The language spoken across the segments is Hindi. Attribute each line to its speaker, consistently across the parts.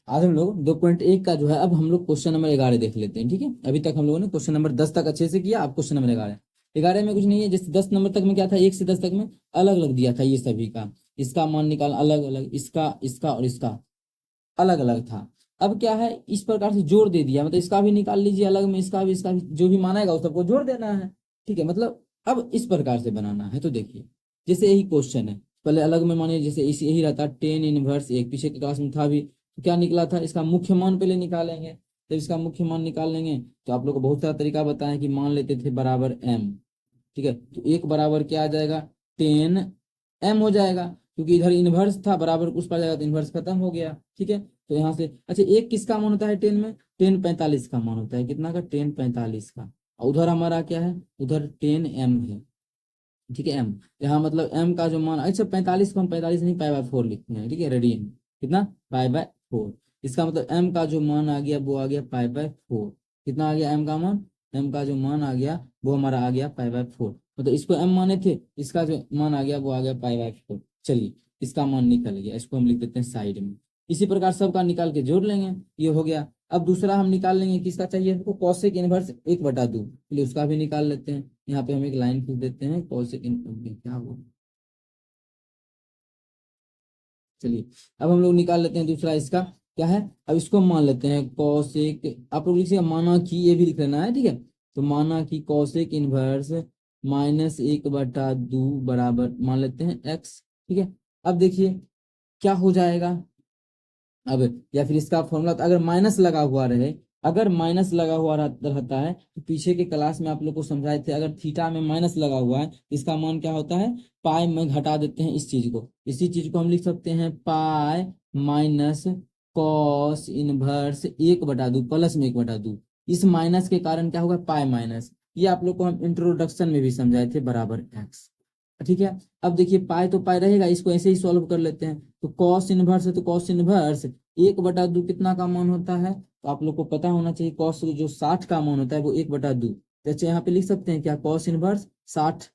Speaker 1: आज हम लोग 2.1 का जो है, अब हम लोग क्वेश्चन नंबर 11 देख लेते हैं। ठीक है, अभी तक हम लोगों ने क्वेश्चन नंबर 10 तक अच्छे से किया। अब क्वेश्चन नंबर 11। 11 में कुछ नहीं है, जैसे 10 नंबर तक में क्या था, 1 से 10 तक में अलग अलग दिया था ये सभी का। इसका मान निकाल अलग अलग, इसका इसका और इसका अलग अलग था। अब क्या है, इस प्रकार से जोड़ दे दिया, मतलब इसका भी निकाल लीजिए अलग में, इसका भी जो भी माना उस सबको जोड़ देना है। ठीक है, मतलब अब इस प्रकार से बनाना है। तो देखिए, जैसे यही क्वेश्चन है, पहले अलग में मानिए, जैसे इस यही रहता 10 इनवर्स 1, पीछे के क्लास में था भी। तो क्या निकला था, इसका मुख्य मान पहले निकालेंगे। जब इसका मुख्य मान निकाल लेंगे तो आप लोग को बहुत सारा तरीका बताएं कि मान लेते थे बराबर m। ठीक है, तो एक बराबर क्या आ जाएगा, 10m हो जाएगा, क्योंकि इधर इनवर्स था, बराबर उस पर जाएगा तो इनवर्स खत्म हो गया। ठीक है, तो यहाँ से अच्छा, एक किसका मान होता है 10 में, 10 45 का मान होता है, कितना का, 10 45 का। और उधर हमारा क्या है, उधर 10m है। ठीक है, m यहाँ मतलब m का जो मान, अच्छा 45 को हम 45 नहीं, पाई/4 लिखते हैं। ठीक है, रेडियन कितना, पाई/4। इसका मतलब m का जो मान आ गया वो आ गया पाई/4। कितना आ गया m का मान, m का जो मान आ गया वो हमारा आ गया पाई/4। मतलब इसको m माने थे, इसका जो मान आ गया वो आ गया पाई/4। चलिए, इसका मान निकल गया, इसको हम लिख देते हैं साइड में। इसी प्रकार सबका निकाल के जोड़ लेंगे, ये हो गया। अब दूसरा हम निकाल लेंगे, किसका चाहिए हमको, कॉसेक इनवर्स 1/2, चलिए उसका भी निकाल लेते हैं। यहाँ पे हम एक लाइन खींच देते हैं, कॉसेक इनवर्स क्या हुआ। चलिए, अब हम लोग निकाल लेते हैं दूसरा, इसका क्या है। अब इसको मान लेते हैं कॉसेक, आप लोग लिखिएगा माना कि, ये भी लिख लेना है। ठीक है, तो माना कि कॉसेक इनवर्स -1/2 बराबर मान लेते हैं x। ठीक है, अब देखिए क्या हो जाएगा। अब या फिर इसका फॉर्मूला, तो अगर माइनस लगा हुआ रहे, अगर माइनस लगा हुआ रहता है, तो पीछे के क्लास में आप लोग को समझाए थे, अगर थीटा में माइनस लगा हुआ है इसका मान क्या होता है, पाई में घटा देते हैं इस चीज को। इसी चीज को हम लिख सकते हैं pi minus cos inverse 1/2 plus में 1/2। इस माइनस के कारण क्या होगा, पाई माइनस। ये आप लोग को हम इंट्रोडक्शन में भी समझाए थे, बराबर एक्स। ठीक है, अब देखिए पाई तो पाई रहेगा, इसको ऐसे ही सॉल्व कर लेते हैं। तो कॉस इनवर्स है, तो कॉस इनवर्स 1/2 कितना का मान होता है, तो आप लोग को पता होना चाहिए, कॉस जो 60 का मान होता है वो 1/2। तो अच्छा, यहाँ पे लिख सकते हैं क्या, कॉस इनवर्स 60,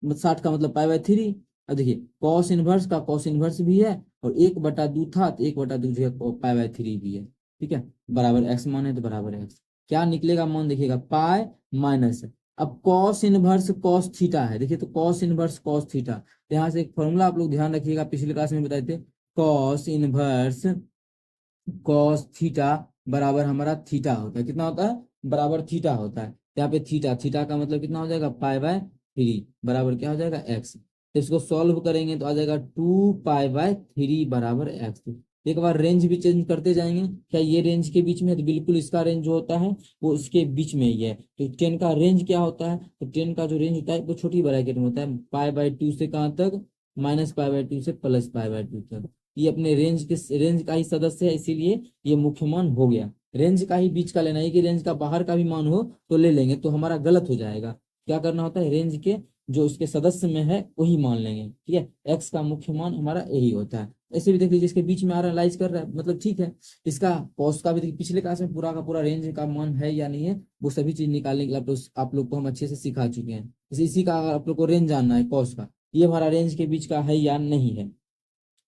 Speaker 1: 60 का मतलब पाई/3। अब देखिए कॉस इनवर्स का कॉस इनवर्स भी है, और 1/2 था तो 1/2 जो है पाई/3 भी है। ठीक है, बराबर एक्स मान है, तो बराबर एक्स क्या निकलेगा मान, देखिएगा पाई माइनस। अब कॉस इनवर्स कॉस थीटा है, देखिए तो कॉस इनवर्स कॉस थीटा, तो यहाँ से एक फॉर्मूला आप लोग ध्यान रखिएगा, पिछले क्लास में बताए थे, कॉस इनवर्स कॉस थीटा बराबर हमारा थीटा होता है, कितना होता है, बराबर थीटा होता है। यहाँ पे थीटा, थीटा का मतलब कितना हो जाएगा, पाई/3 बराबर क्या हो जाएगा, एक्स। तो इसको सॉल्व करेंगे तो आ जाएगा 2 पाई/3 बराबर एक्स। एक बार रेंज भी चेंज करते जाएंगे, क्या ये रेंज के बीच में है, तो बिल्कुल इसका रेंज जो होता है वो उसके बीच में ही है। तो 10 का रेंज क्या होता है, तो 10 का जो रेंज होता है वो छोटी ब्रैकेट में होता है, पाई/2 से कहाँ तक, -पाई/2 से +पाई/2 तक। ये अपने रेंज का ही सदस्य है, इसीलिए ये मुख्य मान हो गया। रेंज का ही बीच का लेना है, कि रेंज का बाहर का भी मान हो तो ले लेंगे, तो हमारा गलत हो जाएगा। क्या करना होता है, रेंज के जो उसके सदस्य में है वही मान लेंगे। ठीक है, एक्स का मुख्य मान हमारा यही होता है। ऐसे भी देख लीजिए, इसके बीच में एनालाइज कर रहा है, मतलब ठीक है। इसका कॉस का भी देखिए, पिछले क्लास में पूरा का पूरा रेंज का मान है या नहीं है, वो सभी चीज निकालने के लिए आप लोग को हम अच्छे से सिखा चुके हैं। जैसे इसी का अगर आप लोग को रेंज जानना है कॉस का, ये हमारा रेंज के बीच का है या नहीं है।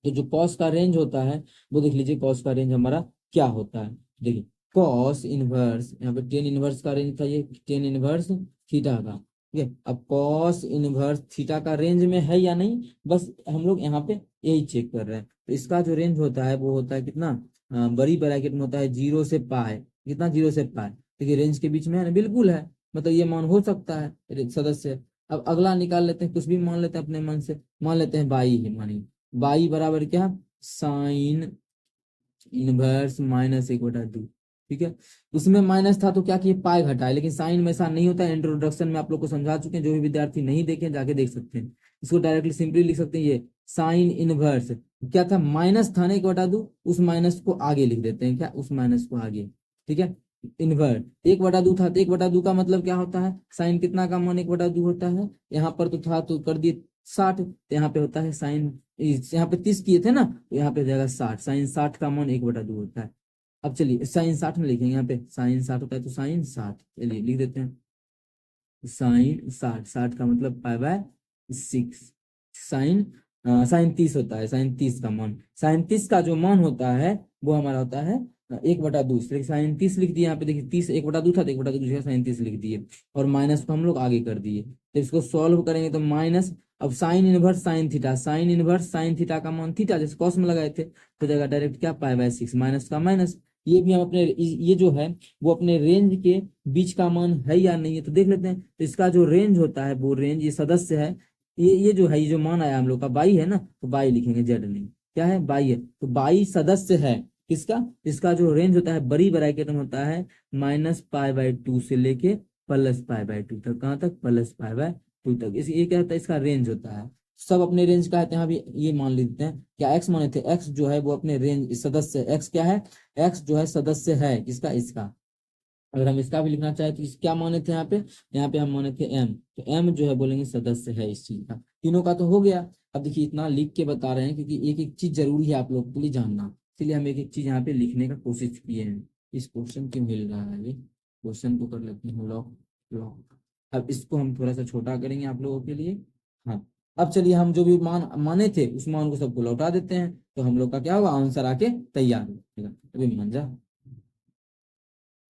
Speaker 1: तो जो कॉस का रेंज होता है वो देख लीजिए, कॉस का रेंज हमारा क्या होता है, देखिए कॉस इनवर्स, यहाँ पे 10 इनवर्स का रेंज था, ये 10 इनवर्स थीटा का। ठीक है, अब कॉस इनवर्स थीटा का रेंज में है या नहीं, बस हम लोग यहाँ पे यही चेक कर रहे हैं। तो इसका जो रेंज होता है वो होता है कितना, बड़ी ब्रैकेट में होता है 0 से पाई, कितना 0 से पाई। देखिए रेंज के बीच में है ना, बिल्कुल है, मतलब ये मान हो सकता है सदस्य। अब अगला निकाल लेते हैं, कुछ भी मान लेते हैं अपने मन से, मान लेते हैं बाई है, मानिए बाई बराबर क्या, साइन इनवर्स -1/2। ठीक है, उसमें माइनस था तो क्या किए, पाई घटाए, लेकिन साइन में ऐसा नहीं होता है, इंट्रोडक्शन में आप लोग को समझा चुके हैं, जो भी विद्यार्थी नहीं देखे जाके देख सकते हैं। इसको डायरेक्टली सिंपली लिख सकते हैं, ये साइन इनवर्स क्या था, माइनस था ना 1/2, उस माइनस को आगे लिख देते हैं, क्या उस माइनस को आगे। ठीक है, इनवर्ट 1/2 था, तो 1/2 का मतलब क्या होता है, साइन कितना का मान 1/2 होता है, यहाँ पर तो था तो कर दिए 60, तो यहाँ पे होता है साइन, यहाँ पे 30 किए थे ना, तो यहाँ पे जाएगा 60, साइन 60 का मान 1/2 होता है। अब चलिए साइन 60 में लिखेंगे, यहाँ पे साइन 60 होता है, तो साइन 60 चलिए लिख देते हैं, साइन 60, 60 का मतलब पाई/6। साइन साइन 30 होता है, साइन 30 का मान, साइन 30 का जो मान होता है वो हमारा होता है 1/2। इसलिए साइन 30 लिख दिए यहाँ पे, देखिए 30 1/2 था तो 1/2 की जगह साइन 30 लिख दिए, और माइनस को हम लोग आगे कर दिए। तो इसको सॉल्व करेंगे तो माइनस, अब sine inverse sine theta, sine inverse sine theta का मान थीटा, जैसे कॉस में लगाए थे, तो जगह डायरेक्ट क्या π/6, माइनस का माइनस। ये भी हम अपने ये जो है वो अपने रेंज के बीच का मान है या नहीं है, तो देख लेते हैं। तो इसका जो रेंज होता है वो रेंज, ये सदस्य है, ये जो है, ये जो मान आया हम लोग का बाई है ना, तो बाई लिखेंगे, जेड नहीं, क्या है, बाई है, तो बाई सदस्य है किसका, इसका जो रेंज होता है बड़ी ब्रैकेट में होता है -π/2 से लेके +π/2 तक, कहाँ तक, +π/2 तक, इस ये क्या होता है, इसका रेंज होता है। सब अपने रेंज का कहते हैं, अभी ये मान लेते हैं, क्या एक्स माने थे, एक्स जो है वो अपने रेंज सदस्य, एक्स क्या है, एक्स जो है सदस्य है किसका, इसका। अगर हम इसका भी लिखना चाहे तो क्या माने थे यहाँ पे हम माने थे एम, तो एम जो है बोलेंगे सदस्य है इस चीज का। तीनों का तो हो गया। अब देखिए इतना लिख के बता रहे हैं क्योंकि एक एक चीज जरूरी है आप लोग के लिए जानना, इसलिए हम एक एक चीज यहाँ पे लिखने का कोशिश किए हैं। इस क्वेश्चन क्यों मिल रहा है, ये क्वेश्चन को कर लेते हैं लॉक लॉक। अब इसको हम थोड़ा सा छोटा करेंगे आप लोगों के लिए। हाँ, अब चलिए हम जो भी माने थे उस मान को सबको लौटा देते हैं, तो हम लोग का क्या होगा, आंसर आके तैयार हो जाएगा। अभी मान जा,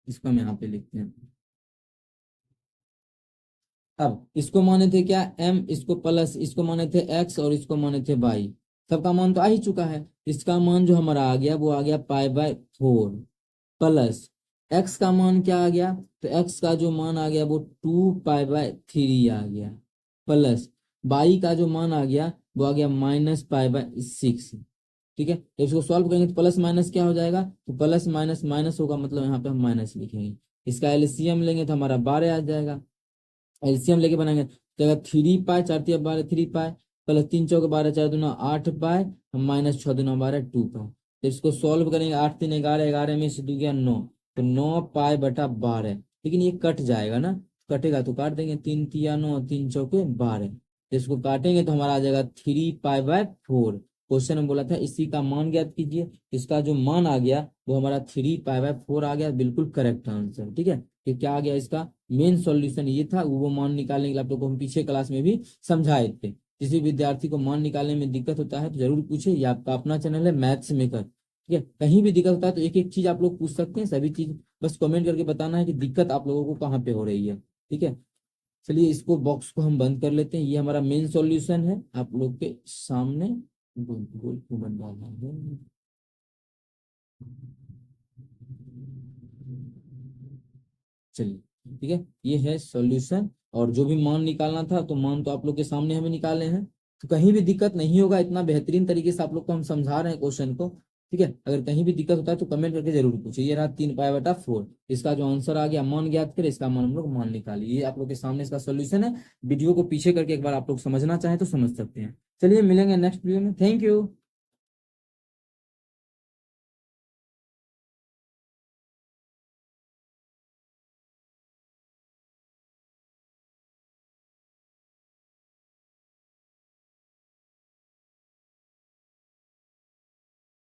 Speaker 1: इसको हम यहाँ पे लिखते हैं। अब इसको माने थे क्या, एम, इसको प्लस, इसको माने थे एक्स, और इसको माने थे वाई। सबका मान तो आ ही चुका है। इसका मान जो हमारा आ गया वो आ गया π/4 प्लस एक्स का मान क्या आ गया, तो एक्स का जो मान आ गया वो 2π/3 आ गया, प्लस वाई का जो मान आ गया वो आ गया -π/6। ठीक है, तो इसको सॉल्व करेंगे तो प्लस माइनस क्या हो जाएगा, तो प्लस माइनस माइनस होगा, मतलब यहाँ पे हम माइनस लिखेंगे। इसका एलसीएम लेंगे तो हमारा 12 आ जाएगा। एलसीएम लेके बनाएंगे तो अगर 3π 4×3 = 3π प्लस 3×4 = 12 4×2 8π -6×2 2π। तो इसको सॉल्व करेंगे, 8×3 = 11, 11 में से 2 गया 9, तो 9π/12। लेकिन ये कट जाएगा ना, कटेगा तो काट देंगे, 3×3 = 9, 3×4 = 12। तो इसको काटेंगे तो हमारा आ जाएगा 3π/4। क्वेश्चन में बोला था इसी का मान ज्ञात कीजिए, इसका जो मान आ गया वो हमारा 3π/4 आ गया, बिल्कुल करेक्ट आंसर। ठीक है, कि क्या आ गया, इसका मेन सॉल्यूशन ये था। वो मान निकालने के लिए आप लोगों को हम पीछे क्लास में भी समझाए थे। किसी विद्यार्थी को मान निकालने में दिक्कत होता है तो जरूर पूछे, ये आपका अपना चैनल है मैथ्स मेकर। ठीक है, कहीं भी दिक्कत होता है तो एक एक चीज आप लोग पूछ सकते हैं, सभी चीज बस कमेंट करके बताना है कि दिक्कत आप लोगों को कहाँ पे हो रही है। ठीक है, चलिए इसको बॉक्स को हम बंद कर लेते हैं। ये हमारा मेन सॉल्यूशन है आप लोग के सामने, गोल गोल क्यों बन रहा है, चलिए ठीक है, ये है सॉल्यूशन। और जो भी मान निकालना था तो मान तो आप लोग के सामने हमें निकाले हैं, तो कहीं भी दिक्कत नहीं होगा, इतना बेहतरीन तरीके से आप लोग को हम समझा रहे हैं क्वेश्चन को। ठीक है, अगर कहीं भी दिक्कत होता है तो कमेंट करके जरूर पूछिए। ये रहा 3π/4, इसका जो आंसर आ गया, मान ज्ञात करें, इसका मान हम लोग मान निकालिए। ये आप लोग के सामने इसका सोल्यूशन है। वीडियो को पीछे करके एक बार आप लोग समझना चाहें तो समझ सकते हैं। चलिए मिलेंगे नेक्स्ट वीडियो में, थैंक यू।